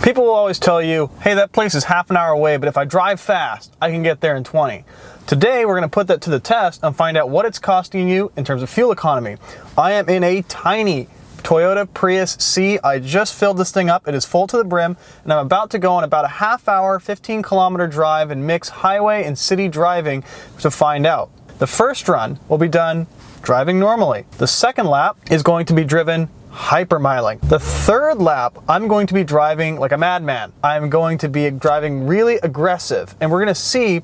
People will always tell you, hey, that place is half an hour away, but if I drive fast, I can get there in 20. Today, we're gonna put that to the test and find out what it's costing you in terms of fuel economy. I am in a tiny Toyota Prius C. I just filled this thing up. It is full to the brim, and I'm about to go on about a half-hour, 15-kilometer drive and mix highway and city driving to find out. The first run will be done driving normally. The second lap is going to be driven hypermiling. The third lap, I'm going to be driving like a madman. I'm going to be driving really aggressive, and we're gonna see,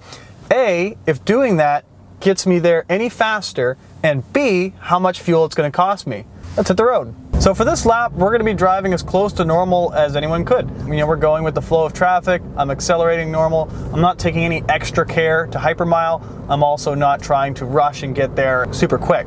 A, if doing that gets me there any faster, and B, how much fuel it's gonna cost me. Let's hit the road. So for this lap, we're gonna be driving as close to normal as anyone could. You know, we're going with the flow of traffic. I'm accelerating normal. I'm not taking any extra care to hypermile. I'm also not trying to rush and get there super quick.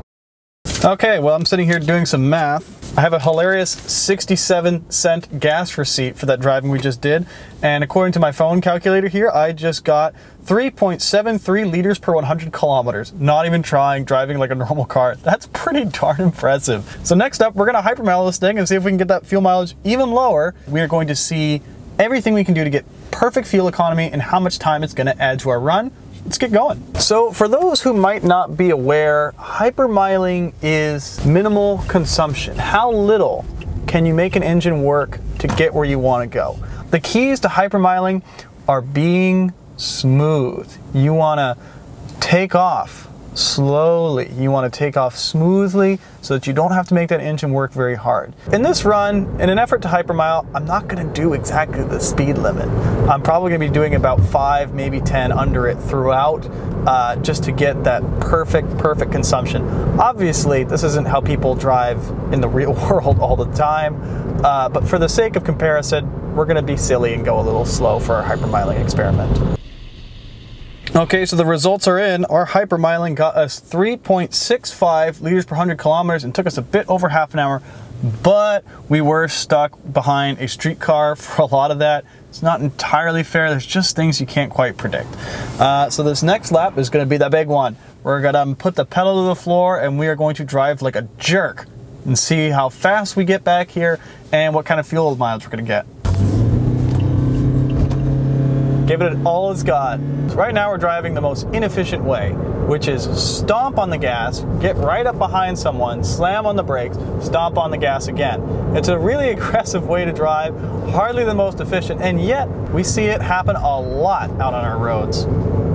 Okay, well, I'm sitting here doing some math. I have a hilarious 67-cent gas receipt for that driving we just did. And according to my phone calculator here, I just got 3.73 liters per 100 kilometers. Not even trying, driving like a normal car. That's pretty darn impressive. So next up, we're gonna hypermile this thing and see if we can get that fuel mileage even lower. We are going to see everything we can do to get perfect fuel economy and how much time it's gonna add to our run. Let's get going. So for those who might not be aware, hypermiling is minimal consumption. How little can you make an engine work to get where you want to go? The keys to hypermiling are being smooth. You want to take off slowly. You want to take off smoothly so that you don't have to make that engine work very hard. In this run, in an effort to hypermile, I'm not going to do exactly the speed limit. I'm probably going to be doing about 5, maybe 10 under it throughout, just to get that perfect consumption. Obviously, this isn't how people drive in the real world all the time, but for the sake of comparison, we're going to be silly and go a little slow for our hypermiling experiment. Okay, so the results are in. Our hypermiling got us 3.65 liters per 100 kilometers and took us a bit over half an hour, but we were stuck behind a streetcar for a lot of that. It's not entirely fair. There's just things you can't quite predict. So this next lap is going to be the big one. We're going to put the pedal to the floor and we are going to drive like a jerk and see how fast we get back here and what kind of fuel mileage we're going to get. Give it all it's got. Right now we're driving the most inefficient way, which is stomp on the gas, get right up behind someone, slam on the brakes, stomp on the gas again. It's a really aggressive way to drive, hardly the most efficient, and yet we see it happen a lot out on our roads.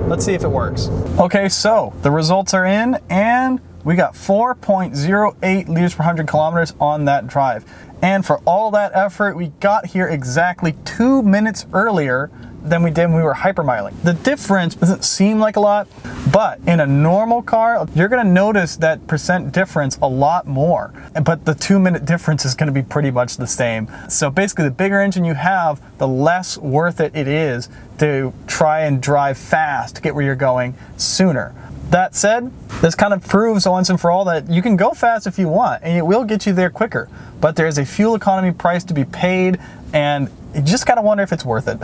Let's see if it works. Okay, so the results are in, and we got 4.08 liters per 100 kilometers on that drive. And for all that effort, we got here exactly 2 minutes earlier than we did when we were hypermiling. The difference doesn't seem like a lot, but in a normal car, you're gonna notice that percent difference a lot more. But the 2-minute difference is gonna be pretty much the same. So basically, the bigger engine you have, the less worth it is to try and drive fast to get where you're going sooner. That said, this kind of proves once and for all that you can go fast if you want, and it will get you there quicker. But there's a fuel economy price to be paid, and you just gotta wonder if it's worth it.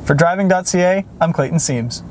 For Driving.ca, I'm Clayton Seams.